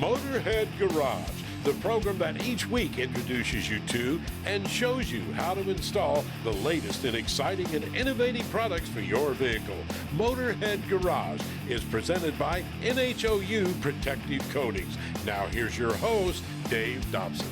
Motorhead Garage, the program that each week introduces you to and shows you how to install the latest in exciting and innovative products for your vehicle. Motorhead Garage is presented by NHOU Protective Coatings. Now here's your host, Dave Dobson.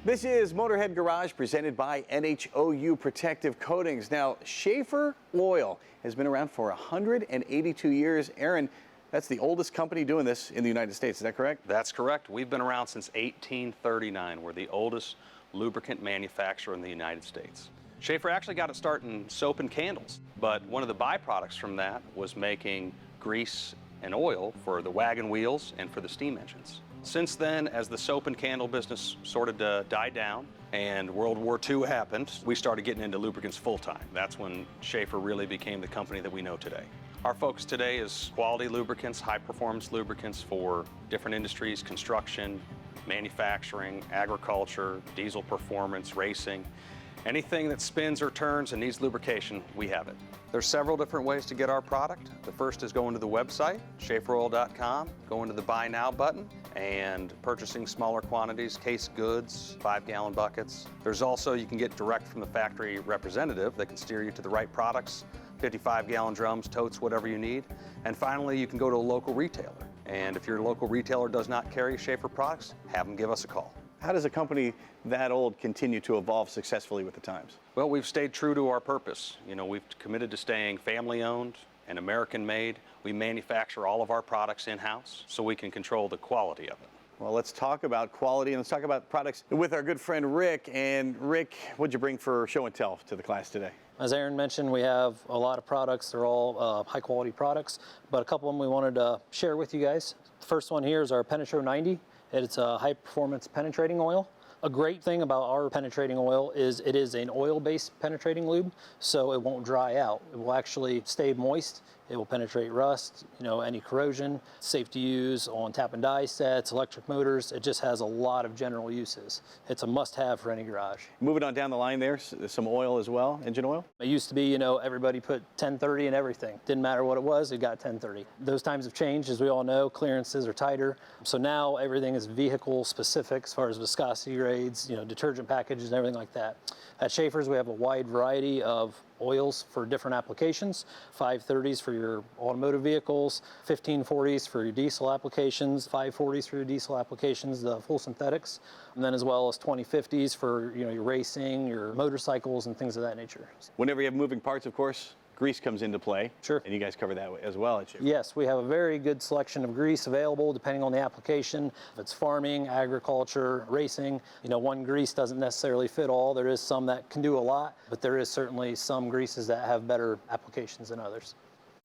This is Motorhead Garage presented by NHOU Protective Coatings. Now, Schaeffer Oil has been around for 182 years. Aaron, that's the oldest company doing this in the United States, is that correct? That's correct. We've been around since 1839. We're the oldest lubricant manufacturer in the United States. Schaeffer actually got its start in soap and candles, but one of the byproducts from that was making grease and oil for the wagon wheels and for the steam engines. Since then, as the soap and candle business sort of died down and World War II happened, we started getting into lubricants full-time. That's when Schaeffer really became the company that we know today. Our focus today is quality lubricants, high-performance lubricants for different industries, construction, manufacturing, agriculture, diesel performance, racing. Anything that spins or turns and needs lubrication, we have it. There's several different ways to get our product. The first is going to the website, schaefferoil.com, going to the Buy Now button, and purchasing smaller quantities, case goods, 5-gallon buckets. There's also, you can get direct from the factory representative that can steer you to the right products, 55-gallon drums, totes, whatever you need. And finally, you can go to a local retailer. And if your local retailer does not carry Schaeffer products, have them give us a call. How does a company that old continue to evolve successfully with the times? Well, we've stayed true to our purpose. You know, we've committed to staying family-owned and American-made. We manufacture all of our products in-house so we can control the quality of it. Well, let's talk about quality and let's talk about products with our good friend Rick. And Rick, what'd you bring for show and tell to the class today? As Aaron mentioned, we have a lot of products. They're all high-quality products, but a couple of them we wanted to share with you guys. The first one here is our NHOU 90. It's a high-performance penetrating oil. A great thing about our penetrating oil is it is an oil-based penetrating lube, so it won't dry out. It will actually stay moist. It will penetrate rust, any corrosion. Safe to use on tap and die sets, electric motors. It just has a lot of general uses. It's a must-have for any garage. Moving on down the line there, some oil as well, engine oil? It used to be, everybody put 1030 in everything. Didn't matter what it was, it got 1030. Those times have changed, as we all know. Clearances are tighter. So now everything is vehicle specific as far as viscosity grades, detergent packages and everything like that. At Schaeffer's, we have a wide variety of oils for different applications. 530s for your automotive vehicles, 1540s for your diesel applications, 540s for your diesel applications, the full synthetics, and then as well as 2050s for your racing, your motorcycles, and things of that nature. Whenever you have moving parts, of course, grease comes into play. Sure. And you guys cover that as well at Schaeffer. Yes, we have a very good selection of grease available depending on the application. If it's farming, agriculture, racing, one grease doesn't necessarily fit all. There is some that can do a lot, but there is certainly some greases that have better applications than others.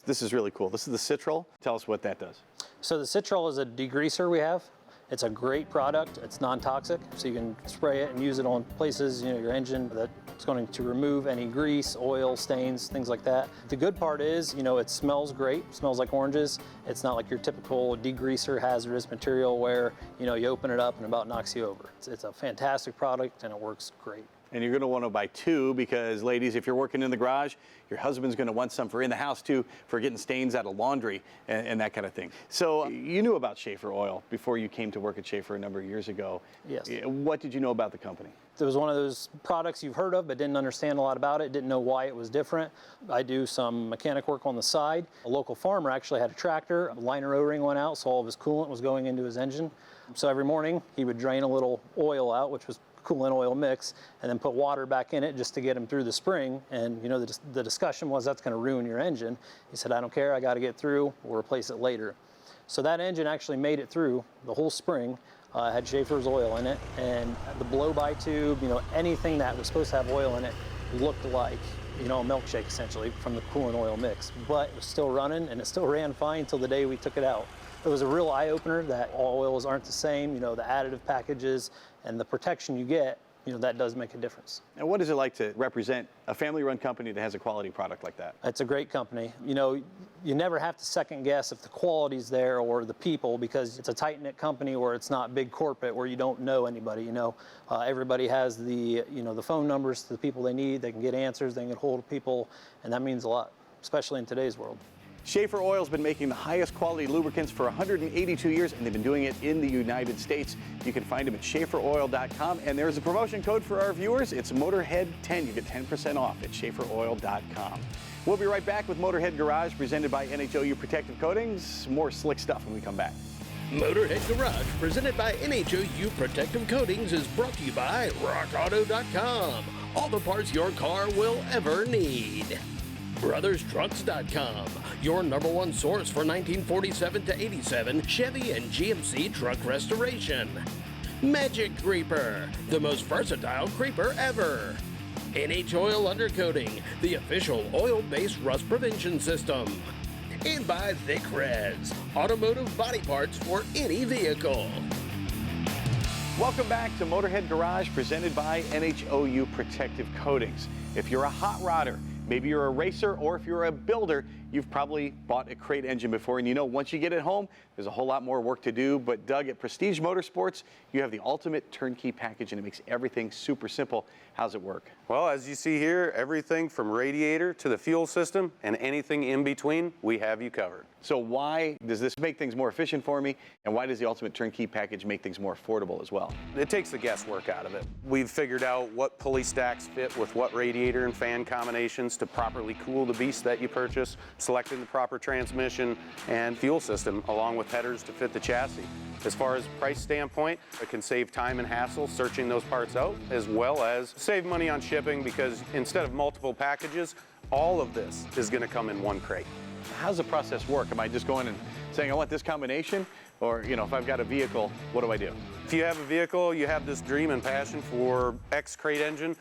This is really cool. This is the Citrol. Tell us what that does. So the Citrol is a degreaser we have. It's a great product. It's non-toxic, so you can spray it and use it on places, your engine, that's going to remove any grease, oil, stains, things like that. The good part is, it smells great. It smells like oranges. It's not like your typical degreaser hazardous material where, you open it up and it about knocks you over. It's a fantastic product and it works great. And you're going to want to buy two because, ladies, if you're working in the garage, your husband's going to want some for in the house, too, for getting stains out of laundry and that kind of thing. So you knew about Schaeffer Oil before you came to work at Schaeffer a number of years ago. Yes. What did you know about the company? It was one of those products you've heard of but didn't understand a lot about it, didn't know why it was different. I do some mechanic work on the side. A local farmer actually had a tractor, a liner O-ring went out, so all of his coolant was going into his engine. So every morning he would drain a little oil out, which was coolant oil mix, and then put water back in it just to get him through the spring. And the discussion was that's going to ruin your engine. He said, I don't care, I got to get through, we'll replace it later. So that engine actually made it through the whole spring. Had Schaeffer's oil in it, and the blow-by tube, anything that was supposed to have oil in it looked like, a milkshake essentially from the coolant oil mix. But it was still running, and it still ran fine until the day we took it out. It was a real eye-opener that all oils aren't the same, the additive packages and the protection you get, that does make a difference. And what is it like to represent a family-run company that has a quality product like that? It's a great company. You never have to second guess if the quality's there or the people, because it's a tight-knit company where it's not big corporate where you don't know anybody. Everybody has the phone numbers to the people they need. They can get answers. They can get hold of people, and that means a lot, especially in today's world. Schaeffer Oil's been making the highest quality lubricants for 182 years, and they've been doing it in the United States. You can find them at schaefferoil.com, and there's a promotion code for our viewers. It's Motorhead10. You get 10% off at schaefferoil.com. We'll be right back with Motorhead Garage, presented by NHOU Protective Coatings. More slick stuff when we come back. Motorhead Garage, presented by NHOU Protective Coatings, is brought to you by RockAuto.com. All the parts your car will ever need. BrothersTrucks.com, your #1 source for 1947 to 87 Chevy and GMC truck restoration. Magic Creeper, the most versatile creeper ever. NH Oil Undercoating, the official oil-based rust prevention system. And by Thick Res, automotive body parts for any vehicle. Welcome back to Motorhead Garage, presented by NHOU Protective Coatings. If you're a hot rodder, maybe you're a racer, or if you're a builder, you've probably bought a crate engine before, and you know once you get it home, there's a whole lot more work to do. But Doug, at Prestige Motorsports, you have the ultimate turnkey package, and it makes everything super simple. How's it work? Well, as you see here, everything from radiator to the fuel system and anything in between, we have you covered. So why does this make things more efficient for me, and why does the ultimate turnkey package make things more affordable as well? It takes the guesswork out of it. We've figured out what pulley stacks fit with what radiator and fan combinations to properly cool the beast that you purchase, selecting the proper transmission and fuel system, along with headers to fit the chassis. As far as price standpoint, it can save time and hassle searching those parts out, as well as save money on shipping, because instead of multiple packages, all of this is going to come in one crate. How does the process work? Am I just going and saying, I want this combination? Or, you know, if I've got a vehicle, what do I do? If you have a vehicle, you have this dream and passion for X crate engine,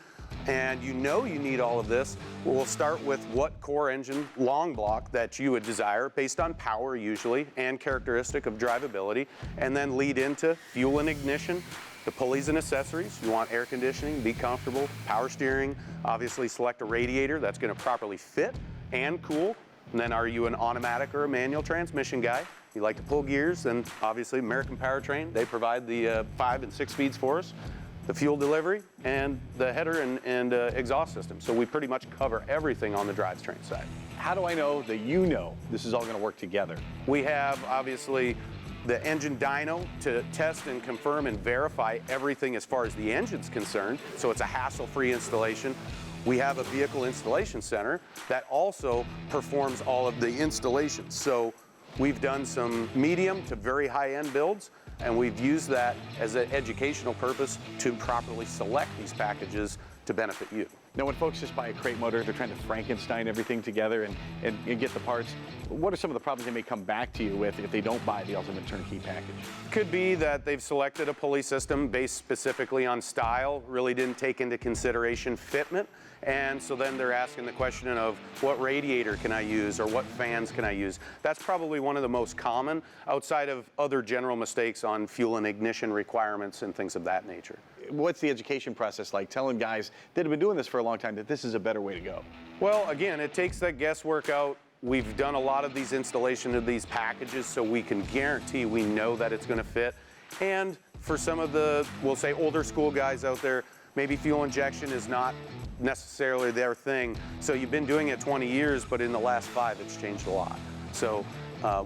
and you know you need all of this, we'll start with what core engine long block that you would desire, based on power usually, and characteristic of drivability, and then lead into fuel and ignition, the pulleys and accessories. You want air conditioning, be comfortable, power steering, obviously select a radiator that's going to properly fit and cool. And then, are you an automatic or a manual transmission guy? You like to pull gears, then obviously American Powertrain, they provide the 5 and 6 speeds for us, the fuel delivery, and the header and exhaust system. So we pretty much cover everything on the drivetrain side. How do I know that you know this is all going to work together? We have obviously the engine dyno to test and confirm and verify everything as far as the engine's concerned, so it's a hassle-free installation. We have a vehicle installation center that also performs all of the installations. So we've done some medium to very high-end builds, and we've used that as an educational purpose to properly select these packages to benefit you. Now, when folks just buy a crate motor, they're trying to Frankenstein everything together and get the parts. What are some of the problems they may come back to you with if they don't buy the ultimate turnkey package? Could be that they've selected a pulley system based specifically on style, really didn't take into consideration fitment. And so then they're asking the question of what radiator can I use, or what fans can I use? That's probably one of the most common, outside of other general mistakes on fuel and ignition requirements and things of that nature. What's the education process like, telling guys that have been doing this for a long time that this is a better way to go? Well, again, it takes that guesswork out. We've done a lot of these installation of these packages, so we can guarantee we know that it's going to fit. And for some of the, we'll say, older school guys out there, maybe fuel injection is not necessarily their thing. So you've been doing it 20 years, but in the last 5, it's changed a lot. So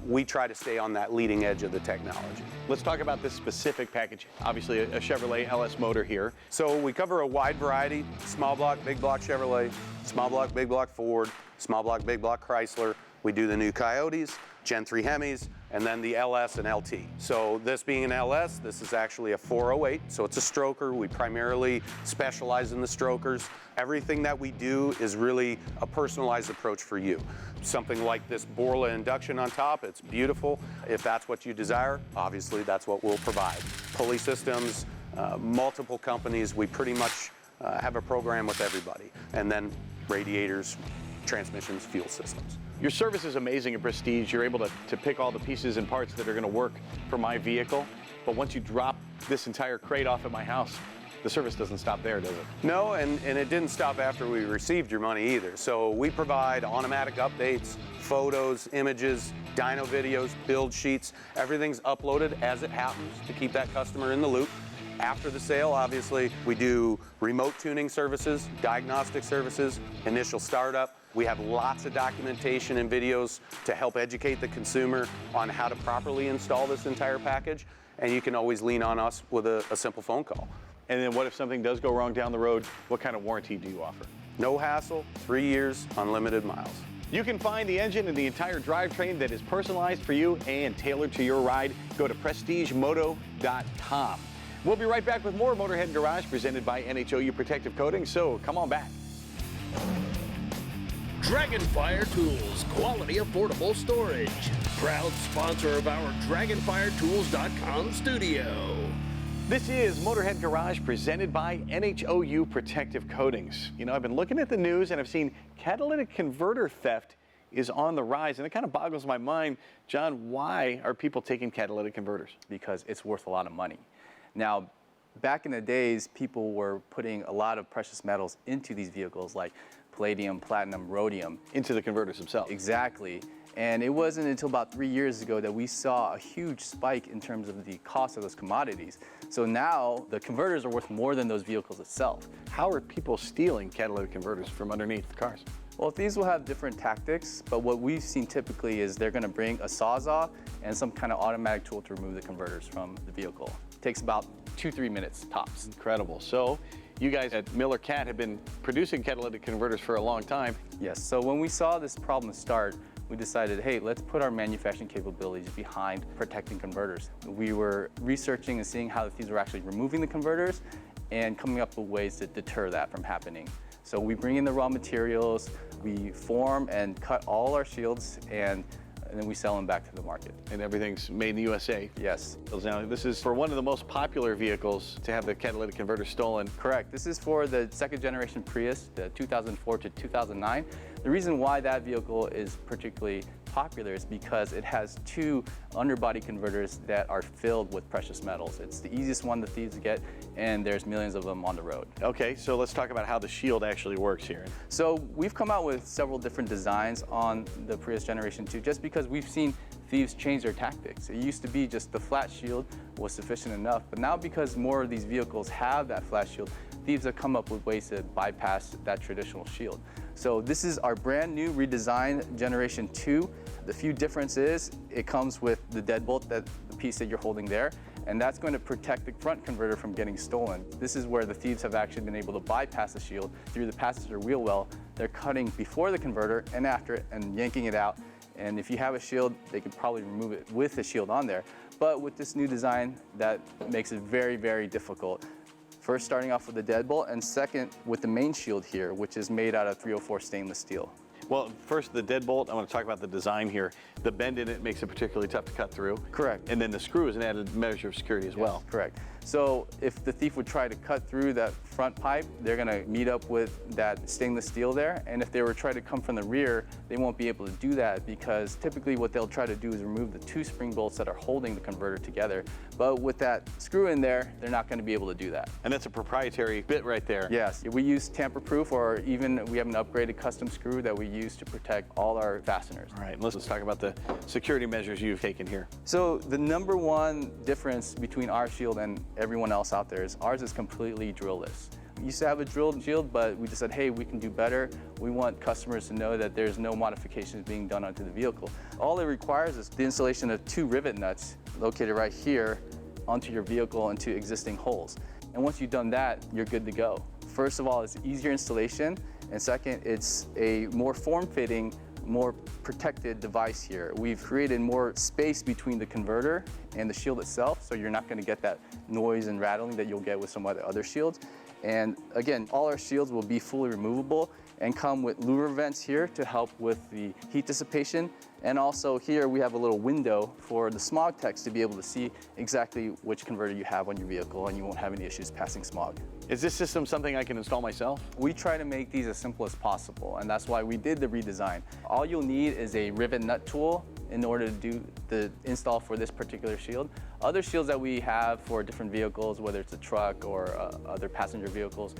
we try to stay on that leading edge of the technology. Let's talk about this specific package. Obviously, a Chevrolet LS motor here. So we cover a wide variety: small block, big block Chevrolet, small block, big block Ford, small block, big block Chrysler. We do the new Coyotes, Gen 3 Hemis, and then the LS and LT. So this being an LS, this is actually a 408, so it's a stroker. We primarily specialize in the strokers. Everything that we do is really a personalized approach for you. Something like this Borla induction on top, it's beautiful. If that's what you desire, obviously that's what we'll provide. Pulley systems, multiple companies, we pretty much have a program with everybody. And then radiators, transmissions, fuel systems. Your service is amazing at Prestige. You're able to pick all the pieces and parts that are going to work for my vehicle. But once you drop this entire crate off at my house, the service doesn't stop there, does it? No, and it didn't stop after we received your money either. So we provide automatic updates, photos, images, dyno videos, build sheets. Everything's uploaded as it happens to keep that customer in the loop. After the sale, obviously, we do remote tuning services, diagnostic services, initial startup. We have lots of documentation and videos to help educate the consumer on how to properly install this entire package, and you can always lean on us with a simple phone call. And then what if something does go wrong down the road? What kind of warranty do you offer? No hassle, 3 years, unlimited miles. You can find the engine and the entire drivetrain that is personalized for you and tailored to your ride. Go to prestigemoto.com. We'll be right back with more Motorhead Garage presented by NHOU Protective Coatings, so come on back. Dragonfire Tools, quality affordable storage. Proud sponsor of our DragonfireTools.com studio. This is Motorhead Garage presented by NHOU Protective Coatings. You know, I've been looking at the news and I've seen catalytic converter theft is on the rise, and it kind of boggles my mind. John, why are people taking catalytic converters? Because it's worth a lot of money. Now, back in the days, people were putting a lot of precious metals into these vehicles like palladium, platinum, rhodium. Into the converters themselves. Exactly. And it wasn't until about 3 years ago that we saw a huge spike in terms of the cost of those commodities. So now the converters are worth more than those vehicles itself. How are people stealing catalytic converters from underneath the cars? Well, these will have different tactics, but what we've seen typically is they're going to bring a Sawzall and some kind of automatic tool to remove the converters from the vehicle. It takes about 2-3 minutes tops. Incredible. So you guys at Miller Cat have been producing catalytic converters for a long time. Yes, so when we saw this problem start, we decided, hey, let's put our manufacturing capabilities behind protecting converters. We were researching and seeing how the thieves were actually removing the converters and coming up with ways to deter that from happening. So we bring in the raw materials, we form and cut all our shields, and then we sell them back to the market. And everything's made in the USA. Yes. Now, this is for one of the most popular vehicles to have the catalytic converter stolen. Correct. This is for the second generation Prius, the 2004 to 2009. The reason why that vehicle is particularly popular is because it has 2 underbody converters that are filled with precious metals. It's the easiest one the thieves get, and there's millions of them on the road. Okay, so let's talk about how the shield actually works here. So we've come out with several different designs on the Prius Generation 2 just because we've seen thieves change their tactics. It used to be just the flat shield was sufficient enough, but now because more of these vehicles have that flat shield, thieves have come up with ways to bypass that traditional shield. So this is our brand new redesigned Generation 2. The few difference is it comes with the deadbolt, the piece that you're holding there, and that's going to protect the front converter from getting stolen. This is where the thieves have actually been able to bypass the shield through the passenger wheel well. They're cutting before the converter and after it and yanking it out. And if you have a shield, they could probably remove it with the shield on there. But with this new design, that makes it very, very difficult. First, starting off with the deadbolt, and second, with the main shield here, which is made out of 304 stainless steel. Well, first the deadbolt, I want to talk about the design here. The bend in it makes it particularly tough to cut through. Correct. And then the screw is an added measure of security as well. Correct. So if the thief would try to cut through that front pipe, they're going to meet up with that stainless steel there. And if they were trying to come from the rear, they won't be able to do that because typically what they'll try to do is remove the 2 spring bolts that are holding the converter together. But with that screw in there, they're not going to be able to do that. And that's a proprietary bit right there. Yes. We use tamper-proof, or even we have an upgraded custom screw that we use to protect all our fasteners. All right, let's talk about the security measures you've taken here. So the number one difference between our shield and everyone else out there is ours is completely drill-less. We used to have a drilled shield, but we just said, hey, we can do better. We want customers to know that there's no modifications being done onto the vehicle. All it requires is the installation of 2 rivet nuts located right here onto your vehicle into existing holes. And once you've done that, you're good to go. First of all, it's easier installation, and second, it's a more form-fitting, more protected device here. We've created more space between the converter and the shield itself, so you're not going to get that noise and rattling that you'll get with some other shields. And again, all our shields will be fully removable and come with louver vents here to help with the heat dissipation. And also here we have a little window for the smog techs to be able to see exactly which converter you have on your vehicle, and you won't have any issues passing smog. Is this system something I can install myself? We try to make these as simple as possible, and that's why we did the redesign. All you'll need is a rivet nut tool in order to do the install for this particular shield. Other shields that we have for different vehicles, whether it's a truck or other passenger vehicles,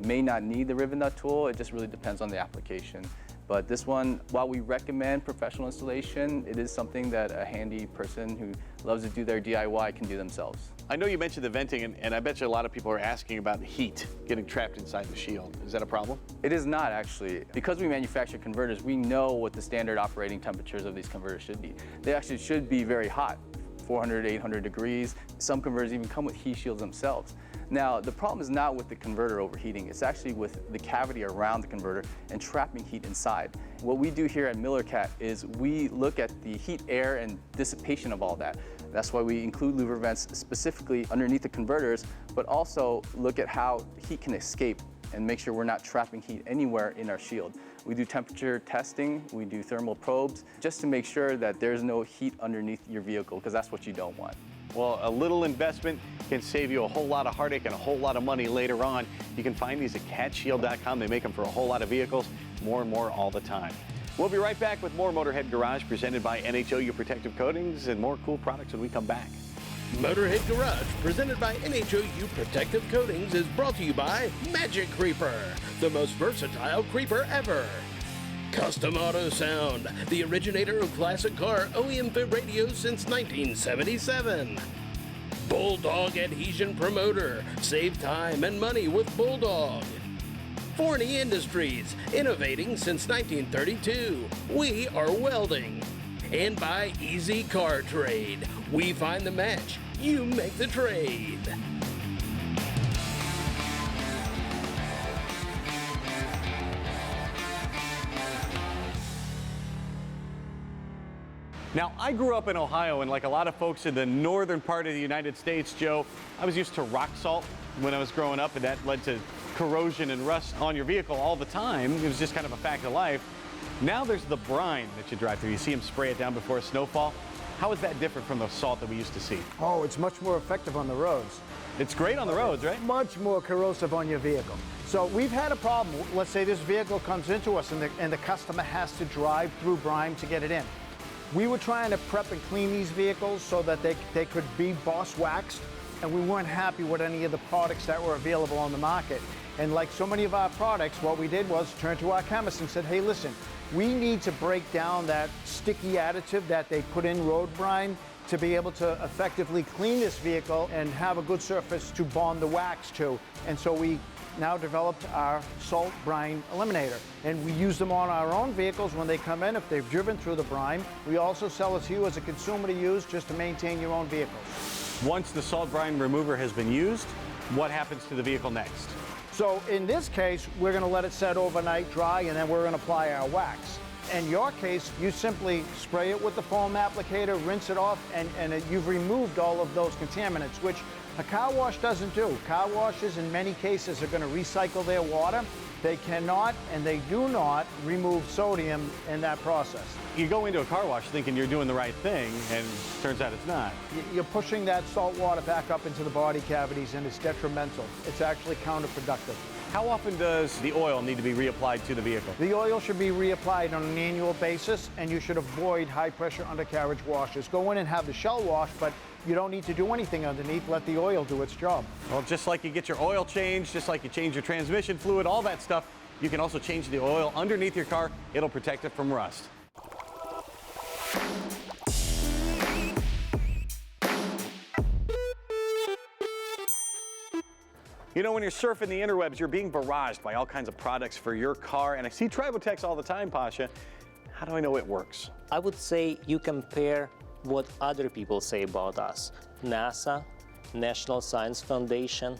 may not need the rivet nut tool. It just really depends on the application. But this one, while we recommend professional installation, it is something that a handy person who loves to do their DIY can do themselves. I know you mentioned the venting, and I bet you a lot of people are asking about the heat getting trapped inside the shield. Is that a problem? It is not, actually. Because we manufacture converters, we know what the standard operating temperatures of these converters should be. They actually should be very hot, 400, 800 degrees. Some converters even come with heat shields themselves. Now, the problem is not with the converter overheating, it's actually with the cavity around the converter and trapping heat inside. What we do here at MillerCat is we look at the heat, air, and dissipation of all that. That's why we include louver vents specifically underneath the converters, but also look at how heat can escape and make sure we're not trapping heat anywhere in our shield. We do temperature testing, we do thermal probes, just to make sure that there's no heat underneath your vehicle, because that's what you don't want. Well, a little investment can save you a whole lot of heartache and a whole lot of money later on. You can find these at catshield.com. They make them for a whole lot of vehicles, more and more all the time. We'll be right back with more Motorhead Garage presented by NHOU Protective Coatings and more cool products when we come back. Motorhead Garage, presented by NHOU Protective Coatings, is brought to you by Magic Creeper, the most versatile creeper ever. Custom Auto Sound, the originator of classic car OEM fit radios since 1977. Bulldog Adhesion Promoter, save time and money with Bulldog. Forney Industries, innovating since 1932. We are welding. And by Easy Car Trade, we find the match, you make the trade. Now, I grew up in Ohio, and like a lot of folks in the northern part of the United States, Joe, I was used to rock salt when I was growing up, and that led to corrosion and rust on your vehicle all the time. It was just kind of a fact of life. Now there's the brine that you drive through. You see them spray it down before a snowfall. How is that different from the salt that we used to see? Oh, it's much more effective on the roads. It's great on the roads, right? Much more corrosive on your vehicle. So we've had a problem. Let's say this vehicle comes into us and the customer has to drive through brine to get it in. We were trying to prep and clean these vehicles so that they could be boss waxed, and we weren't happy with any of the products that were available on the market. And like so many of our products, what we did was turn to our chemist and said, hey, listen, we need to break down that sticky additive that they put in road brine to be able to effectively clean this vehicle and have a good surface to bond the wax to. And so we now developed our salt brine eliminator, and we use them on our own vehicles when they come in if they've driven through the brine. We also sell it to you as a consumer to use just to maintain your own vehicle. Once the salt brine remover has been used, what happens to the vehicle next? So in this case, we're going to let it set overnight dry, and then we're going to apply our wax. In your case, you simply spray it with the foam applicator, rinse it off, and you've removed all of those contaminants, which a car wash doesn't do. Car washes in many cases are going to recycle their water. They cannot and they do not remove sodium in that process. You go into a car wash thinking you're doing the right thing, and turns out it's not. You're pushing that salt water back up into the body cavities, and it's detrimental. It's actually counterproductive. How often does the oil need to be reapplied to the vehicle? The oil should be reapplied on an annual basis, and you should avoid high-pressure undercarriage washes. Go in and have the shell wash, but you don't need to do anything underneath. Let the oil do its job. Well, just like you get your oil changed, just like you change your transmission fluid, all that stuff, you can also change the oil underneath your car. It'll protect it from rust. You know, when you're surfing the interwebs, you're being barraged by all kinds of products for your car, and I see Tribotex all the time, Pasha. How do I know it works? I would say you compare what other people say about us. NASA, National Science Foundation,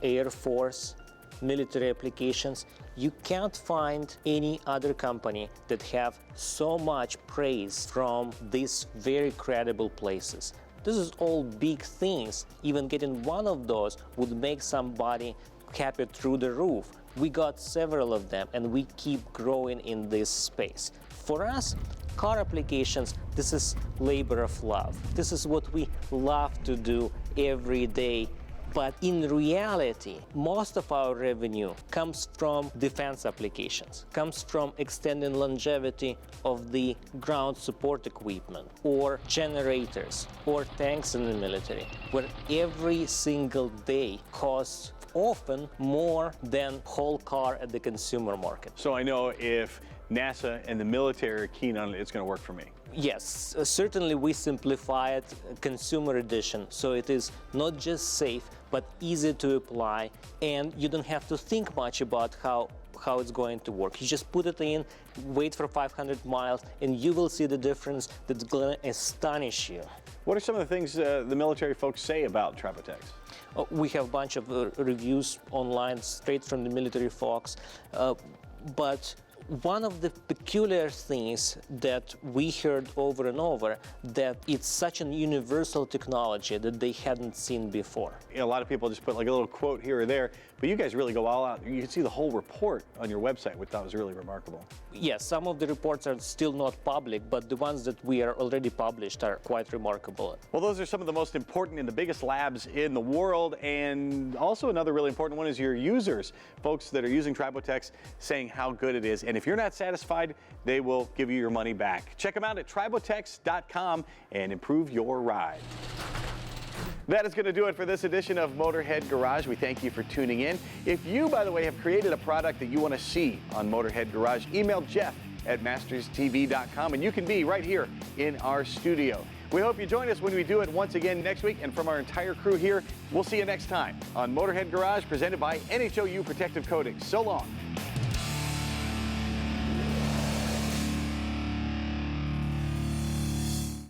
Air Force, military applications. You can't find any other company that have so much praise from these very credible places. This is all big things. Even getting one of those would make somebody happy through the roof. We got several of them, and we keep growing in this space. For us, car applications, this is labor of love. This is what we love to do every day. But in reality, most of our revenue comes from defense applications, comes from extending longevity of the ground support equipment, or generators, or tanks in the military, where every single day costs often more than whole car at the consumer market. So I know if NASA and the military are keen on it, it's going to work for me. Yes, certainly we simplified consumer edition, so it is not just safe, but easy to apply, and you don't have to think much about how it's going to work. You just put it in, wait for 500 miles, and you will see the difference that's going to astonish you. What are some of the things the military folks say about Tribotex? We have a bunch of reviews online straight from the military folks, but one of the peculiar things that we heard over and over, that it's such an universal technology that they hadn't seen before. You know, a lot of people just put like a little quote here or there, but you guys really go all out. You can see the whole report on your website, which I thought was really remarkable. Yes, some of the reports are still not public, but the ones that we are already published are quite remarkable. Well, those are some of the most important and the biggest labs in the world, and also another really important one is your users, folks that are using Tribotex saying how good it is, and if you're not satisfied, they will give you your money back. Check them out at tribotex.com and improve your ride. That is going to do it for this edition of Motorhead Garage. We thank you for tuning in. If you, by the way, have created a product that you want to see on Motorhead Garage, email jeff@masterstv.com, and you can be right here in our studio. We hope you join us when we do it once again next week, and from our entire crew here, we'll see you next time on Motorhead Garage, presented by NHOU Protective Coatings. So long.